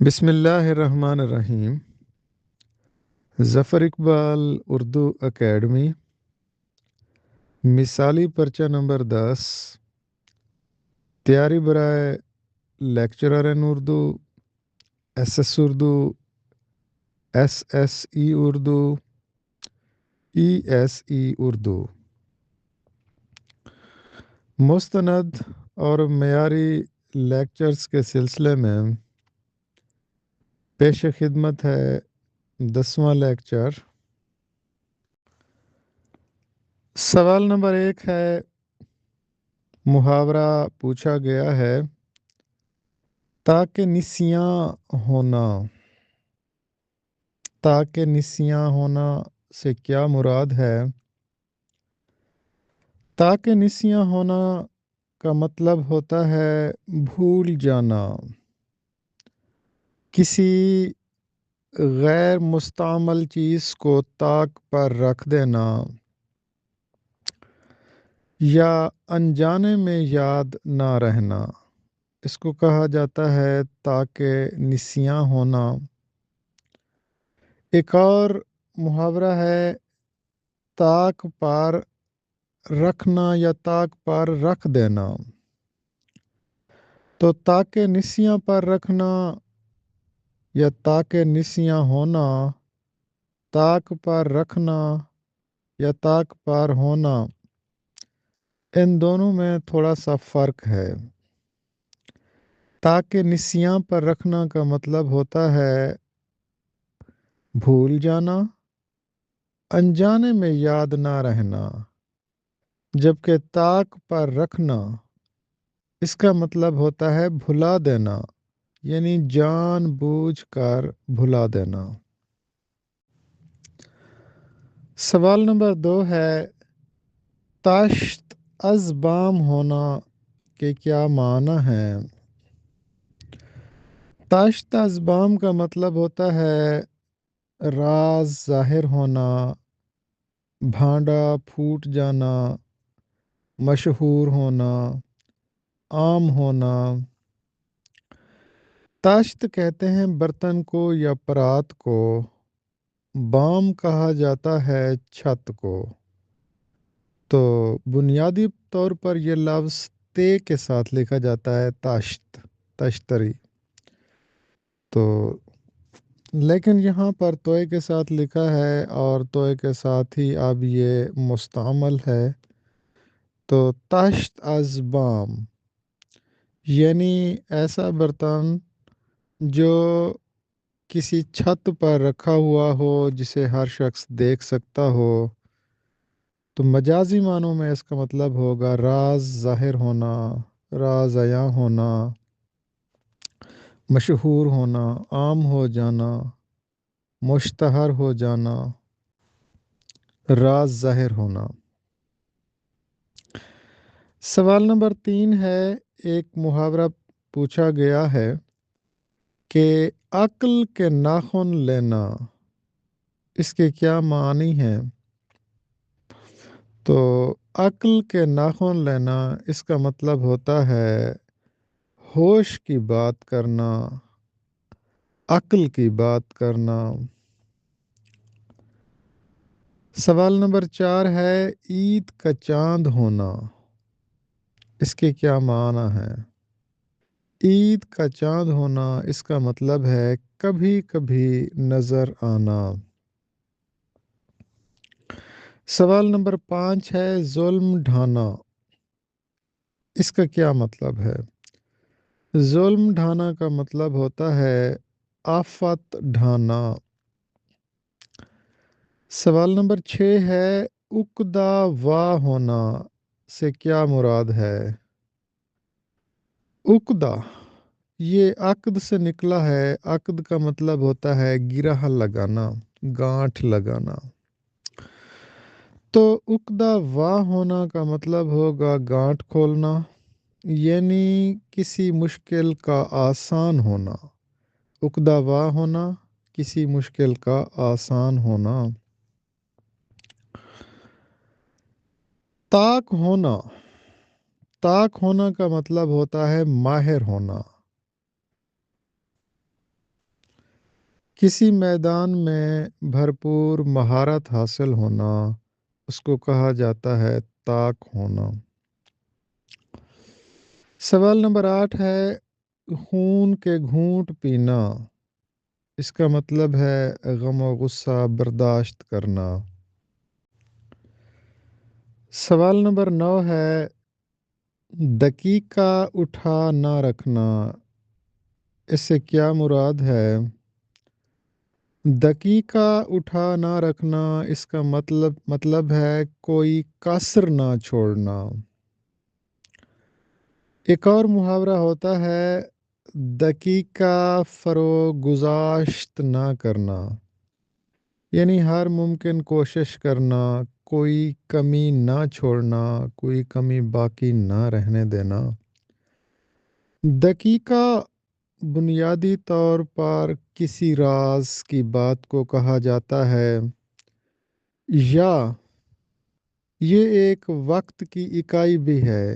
بسم اللہ الرحمن الرحیم۔ ظفر اقبال اردو اکیڈمی، مثالی پرچہ نمبر 10، تیاری برائے lecturer in Urdu, S S Urdu, S S E Urdu, E S E Urdu. مستند اور معیاری لیکچرز کے سلسلے میں پیش خدمت ہے 10واں لیکچر۔ سوال نمبر 1 ہے، محاورہ پوچھا گیا ہے، تاکہ نسیاں ہونا۔ تاکہ نسیاں ہونا سے کیا مراد ہے؟ تاکہ نسیاں ہونا کا مطلب ہوتا ہے بھول جانا، کسی غیر مستعمل چیز کو طاق پر رکھ دینا یا انجانے میں یاد نہ رہنا، اس کو کہا جاتا ہے تاکہ نسیاں ہونا۔ ایک اور محاورہ ہے طاق پر رکھنا یا طاق پر رکھ دینا۔ تو تاکہ نسیاں پر رکھنا یا تاکہ نسیاں ہونا، طاق پر رکھنا یا طاق پر ہونا، ان دونوں میں تھوڑا سا فرق ہے۔ تاکہ نسیاں پر رکھنا کا مطلب ہوتا ہے بھول جانا، انجانے میں یاد نہ رہنا، جبکہ طاق پر رکھنا اس کا مطلب ہوتا ہے بھلا دینا، یعنی جان بوجھ کر بھلا دینا۔ سوال نمبر 2 ہے، تاشت از بام ہونا کے کیا معنی ہیں؟ تاشت از بام کا مطلب ہوتا ہے راز ظاہر ہونا، بھانڈا پھوٹ جانا، مشہور ہونا، عام ہونا۔ تاشت کہتے ہیں برتن کو یا پرات کو، بام کہا جاتا ہے چھت کو۔ تو بنیادی طور پر یہ لفظ تے کے ساتھ لکھا جاتا ہے، تاشت، تشتری۔ تو لیکن یہاں پر توئے کے ساتھ لکھا ہے اور توئے کے ساتھ ہی اب یہ مستعمل ہے۔ تو تاشت از بام یعنی ایسا برتن جو کسی چھت پر رکھا ہوا ہو، جسے ہر شخص دیکھ سکتا ہو۔ تو مجازی معنوں میں اس کا مطلب ہوگا راز ظاہر ہونا، راز عیاں ہونا، مشہور ہونا، عام ہو جانا، مشتہر ہو جانا، راز ظاہر ہونا۔ سوال نمبر 3 ہے، ایک محاورہ پوچھا گیا ہے کہ عقل کے ناخن لینا، اس کے کیا معنی ہیں؟ تو عقل کے ناخن لینا اس کا مطلب ہوتا ہے ہوش کی بات کرنا، عقل کی بات کرنا۔ سوال نمبر 4 ہے، عید کا چاند ہونا، اس کے کیا معنی ہیں؟ عید کا چاند ہونا اس کا مطلب ہے کبھی کبھی نظر آنا۔ سوال نمبر 5 ہے، ظلم ڈھانا، اس کا کیا مطلب ہے؟ ظلم ڈھانا کا مطلب ہوتا ہے آفت ڈھانا۔ سوال نمبر 6 ہے، عقدہ وا ہونا سے کیا مراد ہے؟ عقدہ یہ عقد سے نکلا ہے، عقد کا مطلب ہوتا ہے گرہ لگانا، گانٹھ لگانا۔ تو عقدہ وا ہونا کا مطلب ہوگا گانٹھ کھولنا، یعنی کسی مشکل کا آسان ہونا۔ عقدہ وا ہونا، کسی مشکل کا آسان ہونا۔ طاق ہونا، طاق ہونا کا مطلب ہوتا ہے ماہر ہونا۔ کسی میدان میں بھرپور مہارت حاصل ہونا اس کو کہا جاتا ہے طاق ہونا۔ سوال نمبر 8 ہے خون کے گھونٹ پینا، اس کا مطلب ہے غم و غصہ برداشت کرنا۔ سوال نمبر 9 ہے دقیقہ اٹھا نہ رکھنا، اس سے کیا مراد ہے؟ دقیقہ اٹھا نہ رکھنا اس کا مطلب ہے کوئی کسر نہ چھوڑنا۔ ایک اور محاورہ ہوتا ہے دقیقہ فروغ گذاشت نہ کرنا، یعنی ہر ممکن کوشش کرنا، کوئی کمی نہ چھوڑنا، کوئی کمی باقی نہ رہنے دینا۔ دقیقہ بنیادی طور پر کسی راز کی بات کو کہا جاتا ہے، یا یہ ایک وقت کی اکائی بھی ہے۔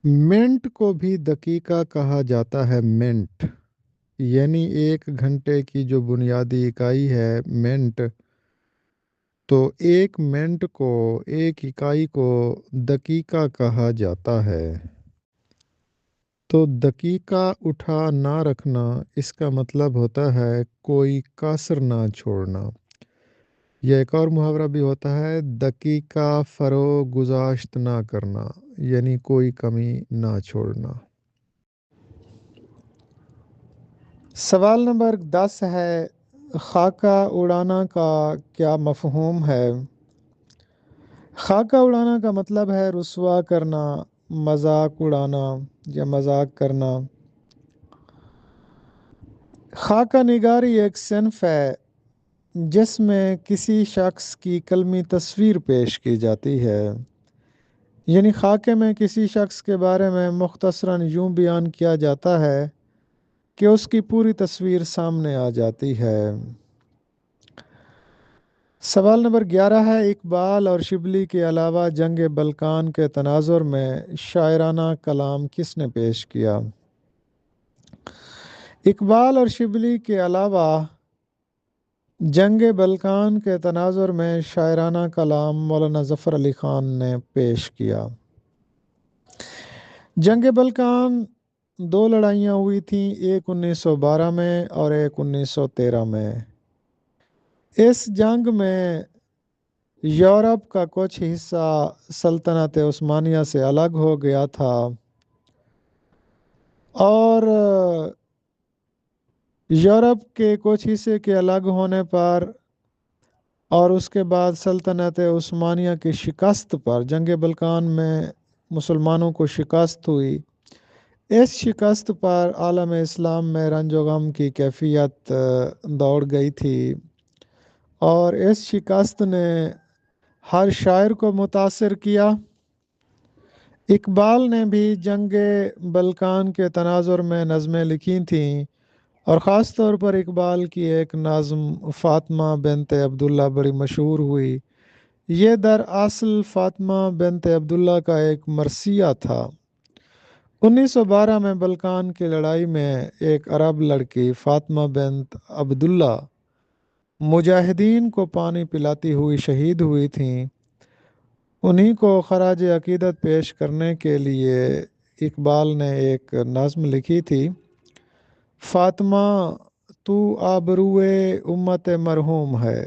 منٹ کو بھی دقیقہ کہا جاتا ہے، منٹ یعنی 1 گھنٹے کی جو بنیادی اکائی ہے منٹ، تو 1 منٹ کو، ایک اکائی کو دقیقہ کہا جاتا ہے۔ تو دقیقہ اٹھا نہ رکھنا اس کا مطلب ہوتا ہے کوئی کسر نہ چھوڑنا۔ یا ایک اور محاورہ بھی ہوتا ہے دقیقہ فروغ گذاشت نہ کرنا، یعنی کوئی کمی نہ چھوڑنا۔ سوال نمبر 10 ہے خاکہ اڑانا کا کیا مفہوم ہے؟ خاکہ اڑانا کا مطلب ہے رسوا کرنا، مذاق اڑانا یا مذاق کرنا۔ خاکہ نگاری ایک صنف ہے جس میں کسی شخص کی قلمی تصویر پیش کی جاتی ہے، یعنی خاکے میں کسی شخص کے بارے میں مختصراً یوں بیان کیا جاتا ہے کہ اس کی پوری تصویر سامنے آ جاتی ہے۔ سوال نمبر 11 ہے اقبال اور شبلی کے علاوہ جنگ بلقان کے تناظر میں شاعرانہ کلام کس نے پیش کیا؟ اقبال اور شبلی کے علاوہ جنگ بلقان کے تناظر میں شاعرانہ کلام مولانا ظفر علی خان نے پیش کیا۔ جنگ بلقان 2 لڑائیاں ہوئی تھیں، ایک 1912 میں اور ایک 1913 میں۔ اس جنگ میں یورپ کا کچھ حصہ سلطنت عثمانیہ سے الگ ہو گیا تھا، اور یورپ کے کچھ حصے کے الگ ہونے پر اور اس کے بعد سلطنت عثمانیہ کی شکست پر جنگ بلقان میں مسلمانوں کو شکست ہوئی۔ اس شکست پر عالم اسلام میں رنج و غم کی کیفیت دوڑ گئی تھی، اور اس شکست نے ہر شاعر کو متاثر کیا۔ اقبال نے بھی جنگ بلقان کے تناظر میں نظمیں لکھی تھیں، اور خاص طور پر اقبال کی ایک نظم فاطمہ بنت عبداللہ بڑی مشہور ہوئی۔ یہ دراصل فاطمہ بنت عبداللہ کا ایک مرثیہ تھا۔ 1912 میں بلقان کی لڑائی میں ایک عرب لڑکی فاطمہ بنت عبداللہ مجاہدین کو پانی پلاتی ہوئی شہید ہوئی تھیں۔ انہی کو خراج عقیدت پیش کرنے کے لیے اقبال نے ایک نظم لکھی تھی، فاطمہ تو آبروئے امت مرحوم ہے،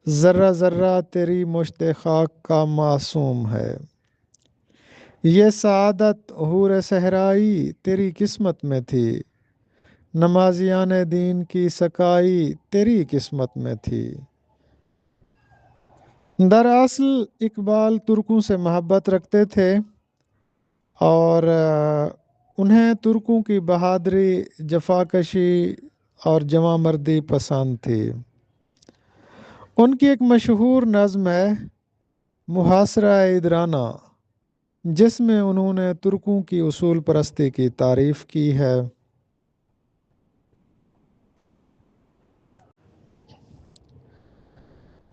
ذرہ ذرہ تیری مشت خاک کا معصوم ہے، یہ سعادت حور صحرائی تیری قسمت میں تھی، نمازیان دین کی سکائی تیری قسمت میں تھی۔ دراصل اقبال ترکوں سے محبت رکھتے تھے، اور انہیں ترکوں کی بہادری، جفاکشی اور جواں مردی پسند تھی۔ ان کی ایک مشہور نظم ہے محاصرہ ایدرانہ، جس میں انہوں نے ترکوں کی اصول پرستی کی تعریف کی ہے۔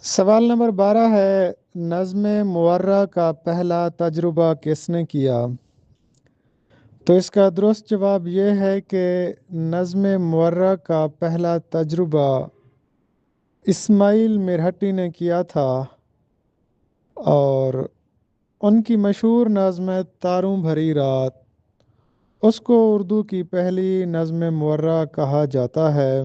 سوال نمبر 12 ہے نظم مورہ کا پہلا تجربہ کس نے کیا؟ تو اس کا درست جواب یہ ہے کہ نظم مورہ کا پہلا تجربہ اسماعیل مرہٹی نے کیا تھا، اور ان کی مشہور نظم تاروں بھری رات، اس کو اردو کی پہلی نظم مورہ کہا جاتا ہے۔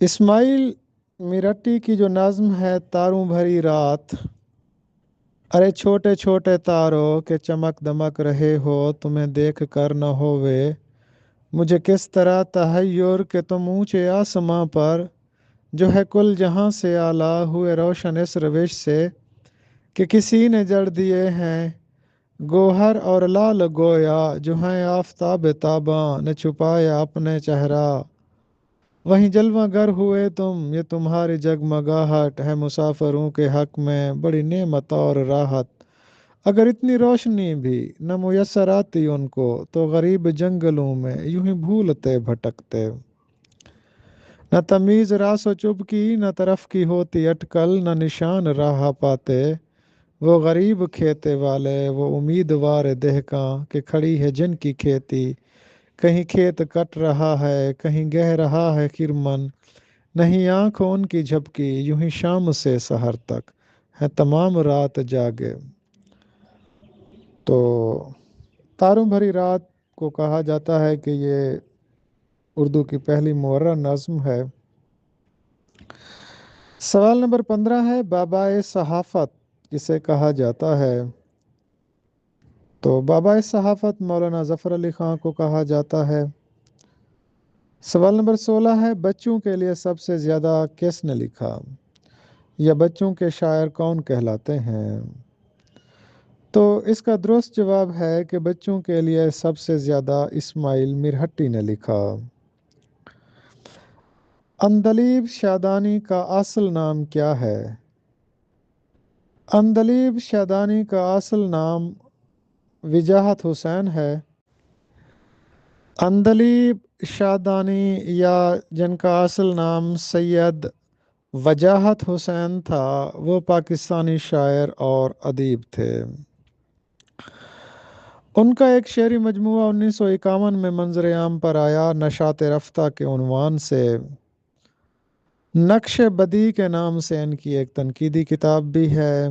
اسماعیل مرہٹی کی جو نظم ہے تاروں بھری رات، ارے چھوٹے چھوٹے تاروں کہ چمک دمک رہے ہو، تمہیں دیکھ کر نہ ہووے مجھے کس طرح تحیر کہ تم اونچے آسماں پر، جو ہے کل جہاں سے اعلیٰ ہوئے روشن اس روش سے، کہ کسی نے جڑ دیے ہیں گوہر اور لال گویا، جو ہیں آفتاب تاباں نے چھپایا اپنے چہرہ، وہیں جلوہ گر ہوئے تم، یہ تمہاری جگمگاہٹ ہے مسافروں کے حق میں بڑی نعمت اور راحت، اگر اتنی روشنی بھی نہ میسر آتی ان کو، تو غریب جنگلوں میں یوں ہی بھولتے بھٹکتے، نہ تمیز راس و چب کی نہ طرف کی ہوتی اٹکل، نہ نشان راہ پاتے وہ غریب کھیتے والے، وہ امیدوار دہکاں کہ کھڑی ہے جن کی کھیتی، کہیں کھیت کٹ رہا ہے کہیں گہ رہا ہے خرمن، نہیں آنکھ ان کی جھپکی یوں ہی شام سے سحر تک ہے تمام رات جاگے۔ تو تاروں بھری رات کو کہا جاتا ہے کہ یہ اردو کی پہلی مورہ نظم ہے۔ سوال نمبر 15 ہے، بابائے صحافت کسے کہا جاتا ہے؟ تو بابائے صحافت مولانا ظفر علی خان کو کہا جاتا ہے۔ سوال نمبر 16 ہے، بچوں کے لیے سب سے زیادہ کس نے لکھا، یا بچوں کے شاعر کون کہلاتے ہیں؟ تو اس کا درست جواب ہے کہ بچوں کے لیے سب سے زیادہ اسماعیل مرہٹی نے لکھا۔ عندلیب شادانی کا اصل نام کیا ہے؟ عندلیب شادانی کا اصل نام وجاہت حسین ہے۔ عندلیب شادانی یا جن کا اصل نام سید وجاہت حسین تھا، وہ پاکستانی شاعر اور ادیب تھے۔ ان کا ایک شعری مجموعہ 1951 میں منظر عام پر آیا، نشاط رفتہ کے عنوان سے۔ نقش بدی کے نام سے ان کی ایک تنقیدی کتاب بھی ہے۔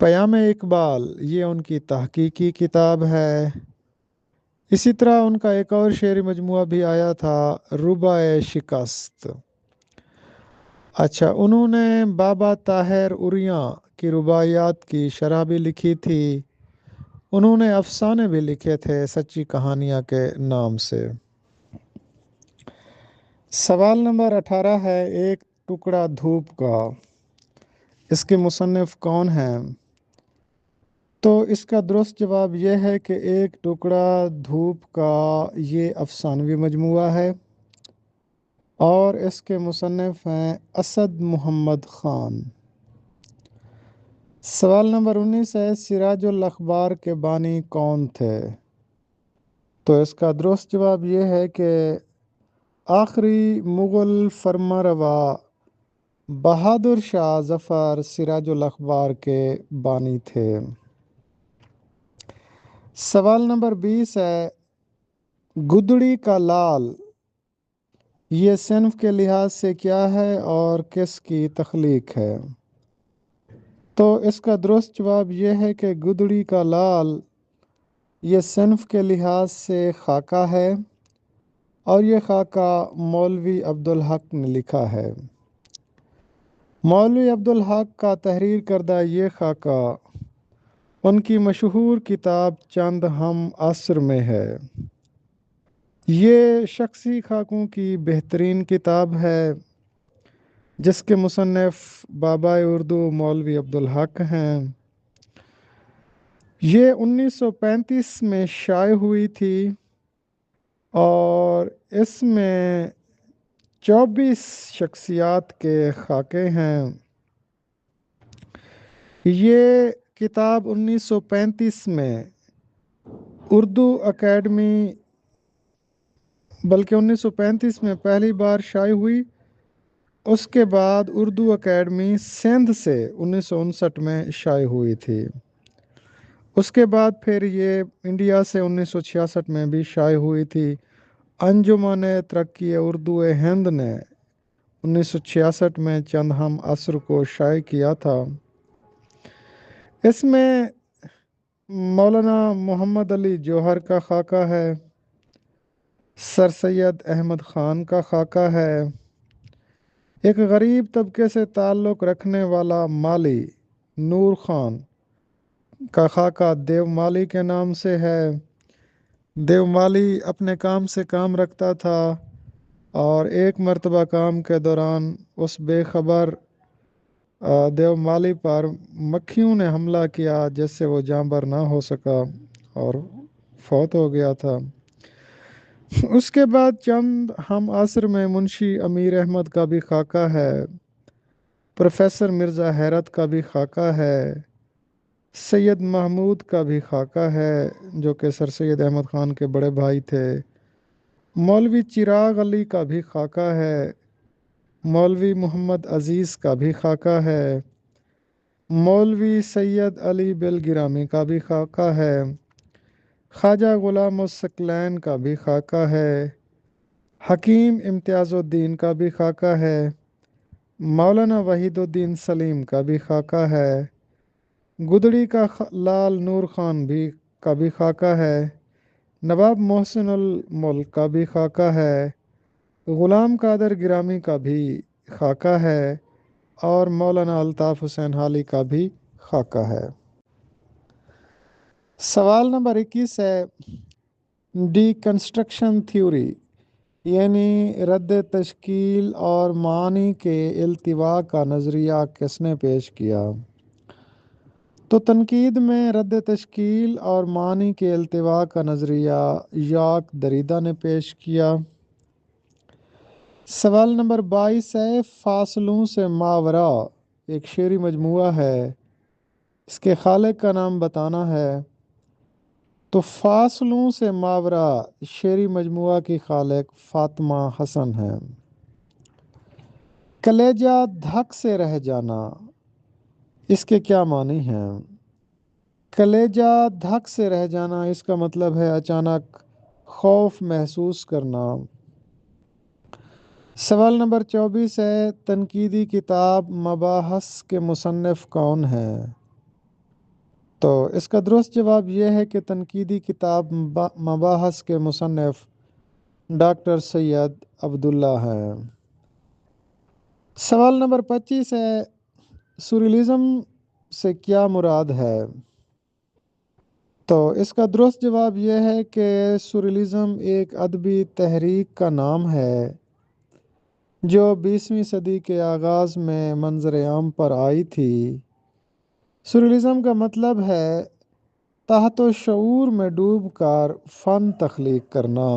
پیام اقبال یہ ان کی تحقیقی کتاب ہے۔ اسی طرح ان کا ایک اور شعری مجموعہ بھی آیا تھا، رباعِ شکست۔ اچھا، انہوں نے بابا طاہر عریاں کی رباعیات کی شرح بھی لکھی تھی۔ انہوں نے افسانے بھی لکھے تھے سچی کہانیاں کے نام سے۔ سوال نمبر 18 ہے، ایک ٹکڑا دھوپ کا، اس کے مصنف کون ہیں؟ تو اس کا درست جواب یہ ہے کہ ایک ٹکڑا دھوپ کا یہ افسانوی مجموعہ ہے، اور اس کے مصنف ہیں اسد محمد خان۔ سوال نمبر 19 ہے، سراج الاخبار کے بانی کون تھے؟ تو اس کا درست جواب یہ ہے کہ آخری مغل فرمانروا بہادر شاہ ظفر سراج الاخبار کے بانی تھے۔ سوال نمبر 20 ہے، گدڑی کا لال یہ صنف کے لحاظ سے کیا ہے اور کس کی تخلیق ہے؟ تو اس کا درست جواب یہ ہے کہ گدڑی کا لال یہ صنف کے لحاظ سے خاکہ ہے، اور یہ خاکہ مولوی عبدالحق نے لکھا ہے۔ مولوی عبدالحق کا تحریر کردہ یہ خاکہ ان کی مشہور کتاب چند ہم عصر میں ہے۔ یہ شخصی خاکوں کی بہترین کتاب ہے، جس کے مصنف بابائے اردو مولوی عبدالحق ہیں۔ یہ 1935 میں شائع ہوئی تھی، اور اس میں 24 شخصیات کے خاکے ہیں۔ یہ کتاب 1935 میں اردو اکیڈمی، بلکہ 1935 میں پہلی بار شائع ہوئی، اس کے بعد اردو اکیڈمی سندھ سے 1959 میں شائع ہوئی تھی۔ اس کے بعد پھر یہ انڈیا سے 1966 میں بھی شائع ہوئی تھی۔ انجمن ترقی اردو ہند نے 1966 میں چند ہم عصر کو شائع کیا تھا۔ اس میں مولانا محمد علی جوہر کا خاکہ ہے، سر سید احمد خان کا خاکہ ہے، ایک غریب طبقے سے تعلق رکھنے والا مالی نور خان کا خاکہ دیو مالی کے نام سے ہے۔ دیو مالی اپنے کام سے کام رکھتا تھا اور ایک مرتبہ کام کے دوران اس بے خبر دیو مالی پر مکھیوں نے حملہ کیا جس سے وہ جاں بر نہ ہو سکا اور فوت ہو گیا تھا۔ اس کے بعد چند ہم عصر میں منشی امیر احمد کا بھی خاکہ ہے، پروفیسر مرزا حیرت کا بھی خاکہ ہے، سید محمود کا بھی خاکہ ہے جو کہ سر سید احمد خان کے بڑے بھائی تھے، مولوی چراغ علی کا بھی خاکہ ہے، مولوی محمد عزیز کا بھی خاکہ ہے، مولوی سید علی بل گرامی کا بھی خاکہ ہے، خواجہ غلام الثقلین کا بھی خاکہ ہے، حکیم امتیاز الدین کا بھی خاکہ ہے، مولانا وحید الدین سلیم کا بھی خاکہ ہے، گدڑی کا لال نور خان کا بھی خاکہ ہے، نواب محسن الملک کا بھی خاکہ ہے، غلام قادر گرامی کا بھی خاکہ ہے اور مولانا الطاف حسین حالی کا بھی خاکہ ہے۔ سوال نمبر 21 ہے، ڈی کنسٹرکشن تھیوری یعنی رد تشکیل اور معنی کے التوا کا نظریہ کس نے پیش کیا؟ تو تنقید میں رد تشکیل اور معنی کے التوا کا نظریہ یاک دریدہ نے پیش کیا۔ سوال نمبر 22 ہے، فاصلوں سے ماورا ایک شعری مجموعہ ہے، اس کے خالق کا نام بتانا ہے۔ تو فاصلوں سے ماورا شعری مجموعہ کی خالق فاطمہ حسن ہے۔ کلیجہ دھک سے رہ جانا، اس کے کیا معنی ہیں؟ کلیجہ دھک سے رہ جانا اس کا مطلب ہے اچانک خوف محسوس کرنا۔ سوال نمبر 24 ہے، تنقیدی کتاب مباحث کے مصنف کون ہیں؟ تو اس کا درست جواب یہ ہے کہ تنقیدی کتاب مباحث کے مصنف ڈاکٹر سید عبداللہ ہیں۔ سوال نمبر 25 ہے، سوریلزم سے کیا مراد ہے؟ تو اس کا درست جواب یہ ہے کہ سوریلزم ایک ادبی تحریک کا نام ہے جو 20ویں صدی کے آغاز میں منظر عام پر آئی تھی۔ سوریلزم کا مطلب ہے تحت و شعور میں ڈوب کر فن تخلیق کرنا۔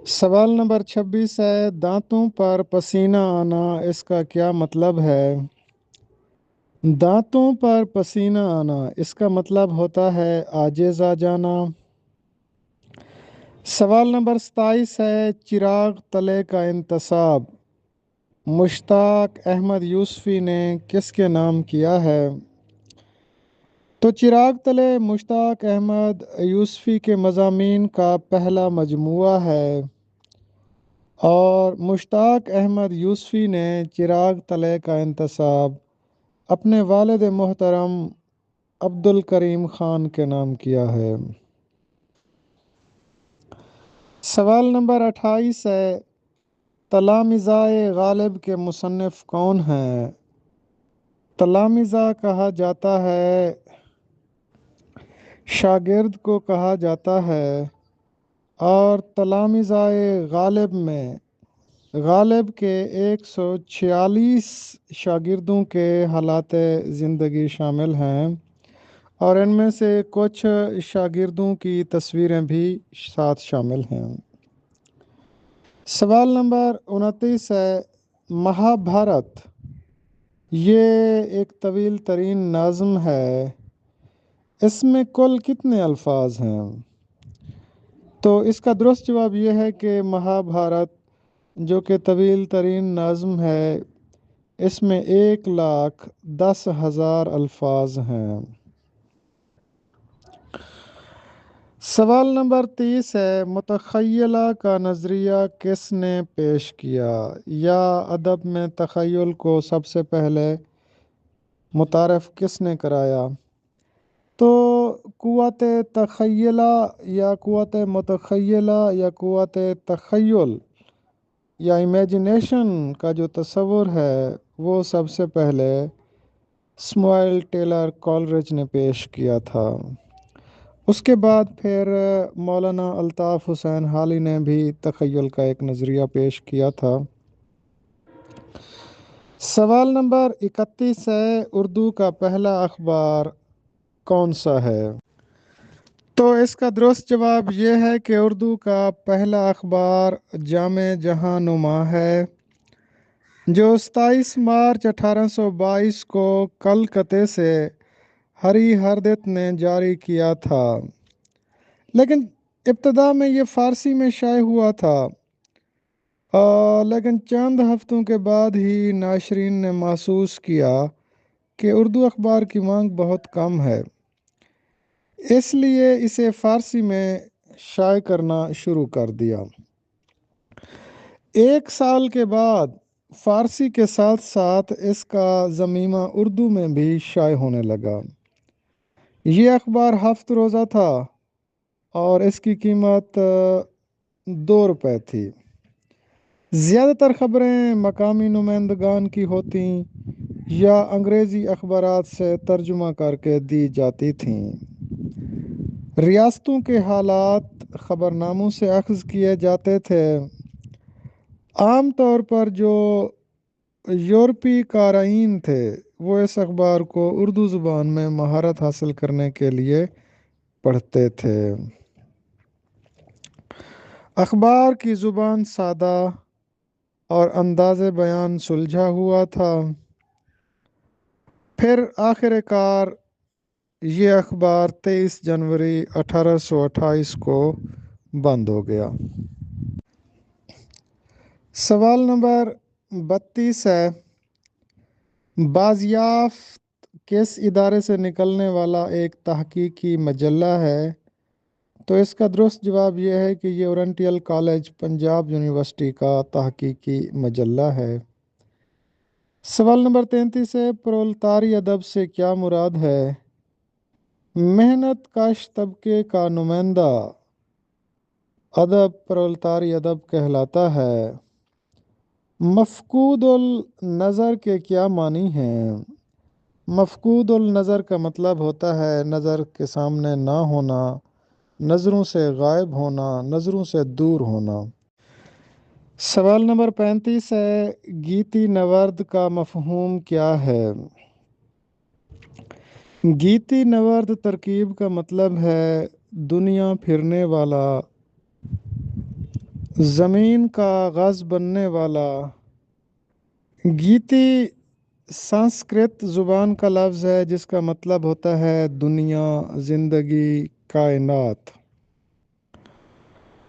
سوال نمبر 26 ہے، دانتوں پر پسینہ آنا اس کا کیا مطلب ہے؟ دانتوں پر پسینہ آنا اس کا مطلب ہوتا ہے عاجز آ جانا۔ سوال نمبر 27 ہے، چراغ تلے کا انتصاب مشتاق احمد یوسفی نے کس کے نام کیا ہے؟ تو چراغ تلے مشتاق احمد یوسفی کے مضامین کا پہلا مجموعہ ہے اور مشتاق احمد یوسفی نے چراغ تلے کا انتصاب اپنے والد محترم عبد الکریم خان کے نام کیا ہے۔ سوال نمبر 28 ہے، تلامذۂ غالب کے مصنف کون ہیں؟ تلامذہ کہا جاتا ہے، شاگرد کو کہا جاتا ہے اور تلامذۂ غالب میں غالب کے 146 شاگردوں کے حالات زندگی شامل ہیں اور ان میں سے کچھ شاگردوں کی تصویریں بھی ساتھ شامل ہیں۔ سوال نمبر 29 ہے، مہابھارت یہ ایک طویل ترین نظم ہے، اس میں کل کتنے الفاظ ہیں؟ تو اس کا درست جواب یہ ہے کہ مہابھارت جو کہ طویل ترین نظم ہے، اس میں 1,10,000 الفاظ ہیں۔ سوال نمبر 30 ہے، متخیلہ کا نظریہ کس نے پیش کیا یا ادب میں تخیل کو سب سے پہلے متعارف کس نے کرایا؟ تو قوت تخیلہ یا قوت متخیلہ یا قوت تخیل یا امیجنیشن کا جو تصور ہے وہ سب سے پہلے سموئیل ٹیلر کولرج نے پیش کیا تھا۔ اس کے بعد پھر مولانا الطاف حسین حالی نے بھی تخیل کا ایک نظریہ پیش کیا تھا۔ سوال نمبر 31 ہے، اردو کا پہلا اخبار کون سا ہے؟ تو اس کا درست جواب یہ ہے کہ اردو کا پہلا اخبار جامع جہاں نما ہے، جو 27 مارچ 1822 کو کلکتے سے ہری ہردت نے جاری کیا تھا، لیکن ابتدا میں یہ فارسی میں شائع ہوا تھا، لیکن چند ہفتوں کے بعد ہی ناشرین نے محسوس کیا کہ اردو اخبار کی مانگ بہت کم ہے، اس لیے اسے فارسی میں شائع کرنا شروع کر دیا۔ 1 سال کے بعد فارسی کے ساتھ ساتھ اس کا ضمیمہ اردو میں بھی شائع ہونے لگا۔ یہ اخبار 7 روزہ تھا اور اس کی قیمت 2 روپے تھی۔ زیادہ تر خبریں مقامی نمائندگان کی ہوتیں یا انگریزی اخبارات سے ترجمہ کر کے دی جاتی تھیں۔ ریاستوں کے حالات خبرناموں سے اخذ کیے جاتے تھے۔ عام طور پر جو یورپی قارئین تھے وہ اس اخبار کو اردو زبان میں مہارت حاصل کرنے کے لیے پڑھتے تھے۔ اخبار کی زبان سادہ اور انداز بیان سلجھا ہوا تھا۔ پھر آخر کار یہ اخبار 23 جنوری 1828 کو بند ہو گیا۔ سوال نمبر 32 ہے، بازیافت کس ادارے سے نکلنے والا ایک تحقیقی مجلہ ہے؟ تو اس کا درست جواب یہ ہے کہ یہ اورینٹل کالج پنجاب یونیورسٹی کا تحقیقی مجلہ ہے۔ سوال نمبر 33 ہے، پرولتاری ادب سے کیا مراد ہے؟ محنت کش طبقے کا نمائندہ ادب پرولتاری ادب کہلاتا ہے۔ مفقود النظر کے کیا معنی ہیں؟ مفقود النظر کا مطلب ہوتا ہے نظر کے سامنے نہ ہونا، نظروں سے غائب ہونا، نظروں سے دور ہونا۔ سوال نمبر 35 ہے، گیتی نورد کا مفہوم کیا ہے؟ گیتی نورد ترکیب کا مطلب ہے دنیا پھرنے والا، زمین کا غاز بننے والا۔ گیتی سنسکرت زبان کا لفظ ہے جس کا مطلب ہوتا ہے دنیا، زندگی، کائنات۔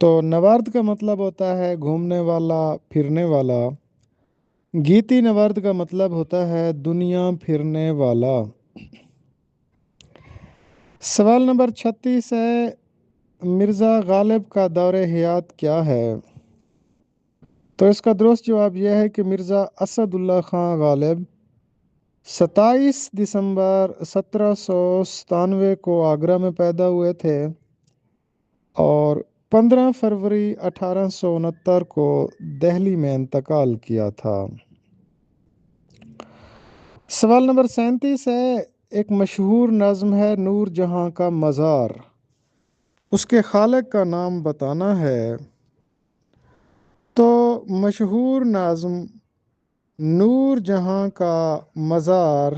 تو نورد کا مطلب ہوتا ہے گھومنے والا، پھرنے والا۔ گیتی نورد کا مطلب ہوتا ہے دنیا پھرنے والا۔ سوال نمبر 36 ہے، مرزا غالب کا دور حیات کیا ہے؟ تو اس کا درست جواب یہ ہے کہ مرزا اسد اللہ خان غالب 27 دسمبر 1797 کو آگرہ میں پیدا ہوئے تھے اور 15 فروری 1869 کو دہلی میں انتقال کیا تھا۔ سوال نمبر 37 ہے، ایک مشہور نظم ہے نور جہاں کا مزار، اس کے خالق کا نام بتانا ہے۔ تو مشہور نظم نور جہاں کا مزار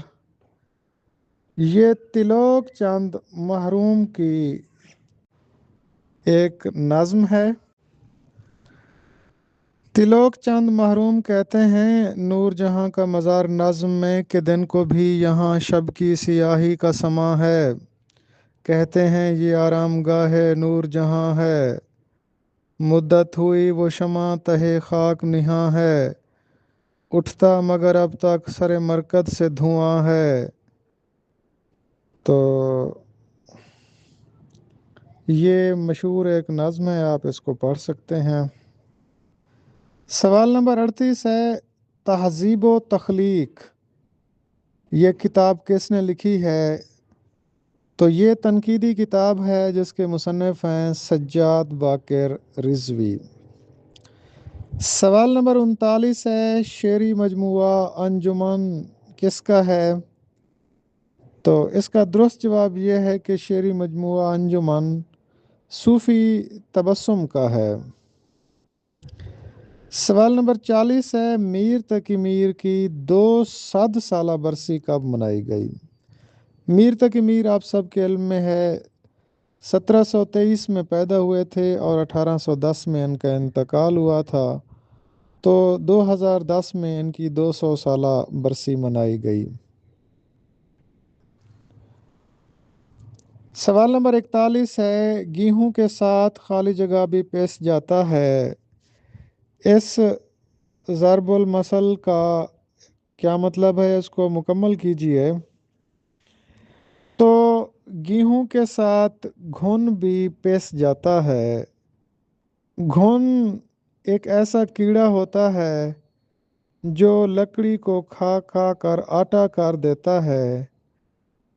یہ تلوک چند محروم کی ایک نظم ہے۔ تلوک چند محروم کہتے ہیں نور جہاں کا مزار نظم میں کہ دن کو بھی یہاں شب کی سیاہی کا سما ہے، کہتے ہیں یہ آرام گاہ نور جہاں ہے، مدت ہوئی وہ شمع تہے خاک نہاں ہے، اٹھتا مگر اب تک سر مرکز سے دھواں ہے۔ تو یہ مشہور ایک نظم ہے، آپ اس کو پڑھ سکتے ہیں۔ سوال نمبر 38 ہے، تہذیب و تخلیق یہ کتاب کس نے لکھی ہے؟ تو یہ تنقیدی کتاب ہے جس کے مصنف ہیں سجاد باقر رضوی۔ سوال نمبر 39 ہے، شعری مجموعہ انجمن کس کا ہے؟ تو اس کا درست جواب یہ ہے کہ شعری مجموعہ انجمن صوفی تبسم کا ہے۔ سوال نمبر 40 ہے، میر تقی میر کی 200 سالہ برسی کب منائی گئی؟ میر تقی میر آپ سب کے علم میں ہے 1723 میں پیدا ہوئے تھے اور 1810 میں ان کا انتقال ہوا تھا، تو 2010 میں ان کی 200 سالہ برسی منائی گئی۔ سوال نمبر 41 ہے، گیہوں کے ساتھ خالی جگہ بھی پیس جاتا ہے، اس ضرب المثل کا کیا مطلب ہے؟ اس کو مکمل کیجئے۔ تو گیہوں کے ساتھ گھن بھی پیس جاتا ہے۔ گھن ایک ایسا کیڑا ہوتا ہے جو لکڑی کو کھا کھا کر آٹا کر دیتا ہے،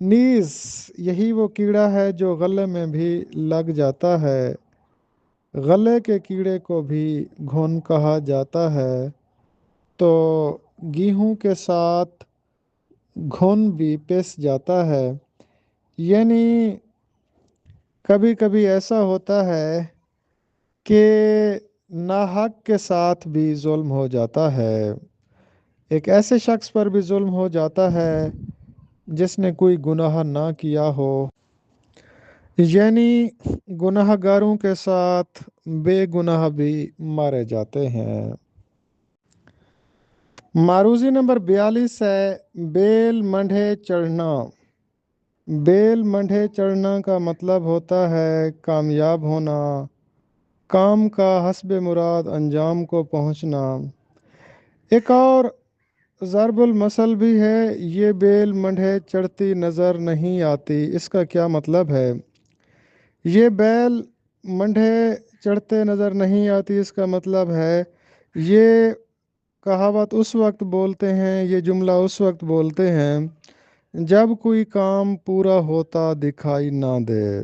نیز یہی وہ کیڑا ہے جو غلے میں بھی لگ جاتا ہے۔ غلے کے کیڑے کو بھی گھن کہا جاتا ہے، تو گیہوں کے ساتھ گھن بھی پس جاتا ہے، یعنی کبھی کبھی ایسا ہوتا ہے کہ ناحق کے ساتھ بھی ظلم ہو جاتا ہے، ایک ایسے شخص پر بھی ظلم ہو جاتا ہے جس نے کوئی گناہ نہ کیا ہو، یعنی گناہ گاروں کے ساتھ بے گناہ بھی مارے جاتے ہیں۔ معروضی نمبر 42 ہے، بیل منڈھے چڑھنا۔ بیل منڈھے چڑھنا کا مطلب ہوتا ہے کامیاب ہونا، کام کا حسب مراد انجام کو پہنچنا۔ ایک اور ضرب المثل بھی ہے، یہ بیل منڈھے چڑھتی نظر نہیں آتی، اس کا کیا مطلب ہے؟ یہ بیل منڈھے چڑھتے نظر نہیں آتی، اس کا مطلب ہے یہ کہاوت اس وقت بولتے ہیں، یہ جملہ اس وقت بولتے ہیں جب کوئی کام پورا ہوتا دکھائی نہ دے۔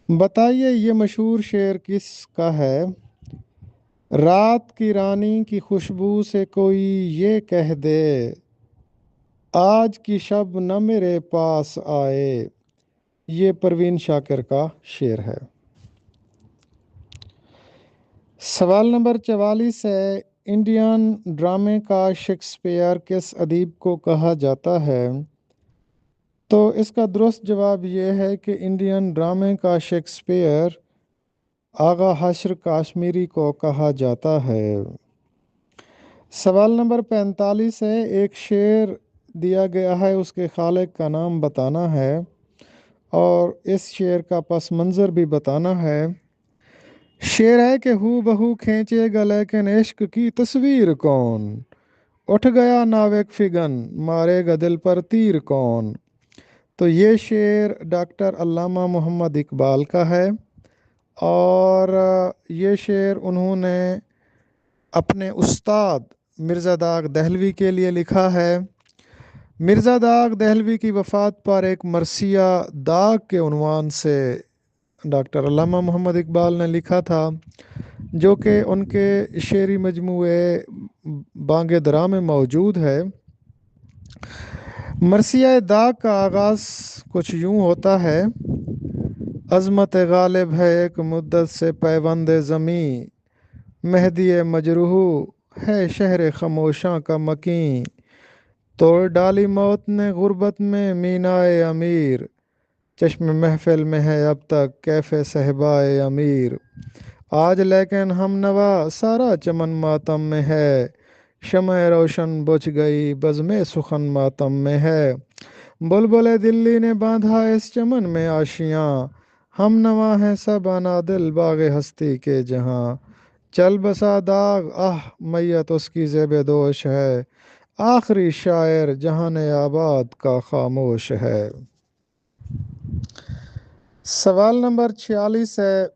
بتائیے یہ مشہور شعر کس کا ہے؟ رات کی رانی کی خوشبو سے کوئی یہ کہہ دے، آج کی شب نہ میرے پاس آئے، یہ پروین شاکر کا شعر ہے۔ سوال نمبر 44 ہے، انڈین ڈرامے کا شیکسپیئر کس ادیب کو کہا جاتا ہے؟ تو اس کا درست جواب یہ ہے کہ انڈین ڈرامے کا شیکسپیئر آغا حشر کاشمیری کو کہا جاتا ہے۔ سوال نمبر 45 ہے، ایک شعر دیا گیا ہے، اس کے خالق کا نام بتانا ہے اور اس شعر کا پس منظر بھی بتانا ہے۔ شعر ہے کہ ہو بہو کھینچے گا لیکن عشق کی تصویر کون، اٹھ گیا ناوک فگن مارے گا دل پر تیر کون۔ تو یہ شعر ڈاکٹر علامہ محمد اقبال کا ہے، اور یہ شعر انہوں نے اپنے استاد مرزا داغ دہلوی کے لیے لکھا ہے۔ مرزا داغ دہلوی کی وفات پر ایک مرثیہ داغ کے عنوان سے ڈاکٹر علامہ محمد اقبال نے لکھا تھا، جو کہ ان کے شعری مجموعے بانگ درا میں موجود ہے۔ مرثیہ داغ کا آغاز کچھ یوں ہوتا ہے، عظمت غالب ہے ایک مدت سے پیوند زمیں، مہدی مجروح ہے شہر خموشاں کا مکیں، توڑ ڈالی موت نے غربت میں مینائے امیر، چشم محفل میں ہے اب تک کیف صہبائے امیر، آج لیکن ہم نوا سارا چمن ماتم میں ہے، شمع روشن بجھ گئی بزم سخن ماتم میں ہے، بلبل دلی نے باندھا اس چمن میں آشیاں، ہم نوا ہیں سب انادل باغ ہستی کے جہاں، چل بسا داغ میت اس کی زیب دوش ہے، آخری شاعر جہان آباد کا خاموش ہے۔ سوال نمبر 46 ہے،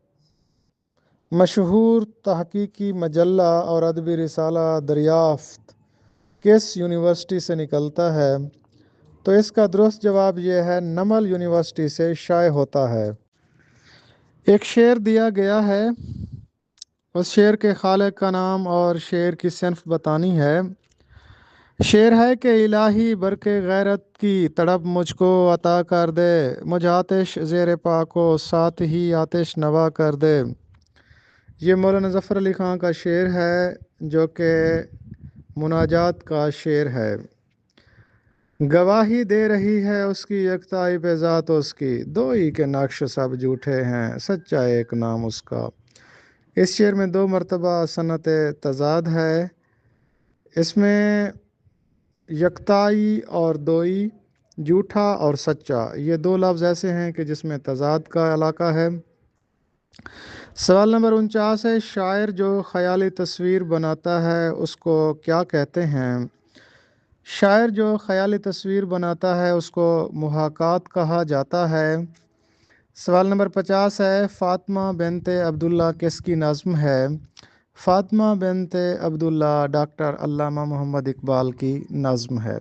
مشہور تحقیقی مجلہ اور ادبی رسالہ دریافت کس یونیورسٹی سے نکلتا ہے؟ تو اس کا درست جواب یہ ہے، نمل یونیورسٹی سے شائع ہوتا ہے۔ ایک شعر دیا گیا ہے، اس شعر کے خالق کا نام اور شعر کی صنف بتانی ہے۔ شعر ہے کہ الہی برق غیرت کی تڑپ مجھ کو عطا کر دے، مجھ آتش زیر پا کو ساتھ ہی آتش نوا کر دے۔ یہ مولانا ظفر علی خان کا شعر ہے جو کہ مناجات کا شعر ہے۔ گواہی دے رہی ہے اس کی یکتائی پہ ذات اس کی، دو ہی کے نقش سب جھوٹے ہیں، سچا ایک نام اس کا۔ اس شعر میں 2 مرتبہ صنعت تضاد ہے۔ اس میں یکتائی اور دوئی، جھوٹا اور سچا، یہ 2 لفظ ایسے ہیں کہ جس میں تضاد کا علاقہ ہے۔ سوال نمبر 49 ہے، شاعر جو خیالی تصویر بناتا ہے اس کو کیا کہتے ہیں؟ شاعر جو خیالی تصویر بناتا ہے اس کو محاکات کہا جاتا ہے۔ سوال نمبر 50 ہے، فاطمہ بنت عبداللہ کس کی نظم ہے؟ فاطمہ بنت عبداللہ ڈاکٹر علامہ محمد اقبال کی نظم ہے۔